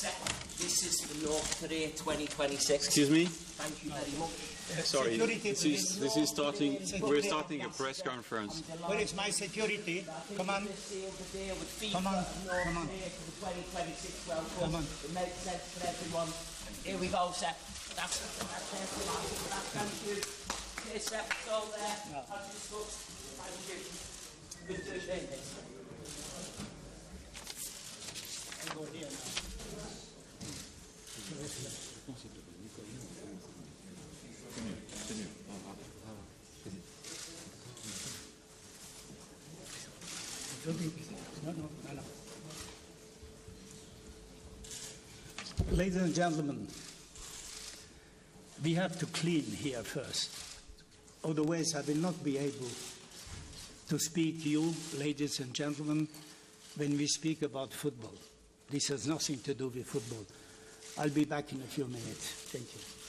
This is for North Korea 2026. Excuse me? Thank you very much. Sorry, Security, this is starting. We're starting a press conference. Where is my security? Come on. Come on. Come on. Come on. It makes sense for everyone. Here we go, sir. That's everyone. Thank you. Here's sir. Go there. As discussed. Thank you. Good to see you. I'll go here now. No. Ladies and gentlemen, we have to clean here first. Otherwise, I will not be able to speak to you, ladies and gentlemen, when we speak about football. This has nothing to do with football. I'll be back in a few minutes. Thank you.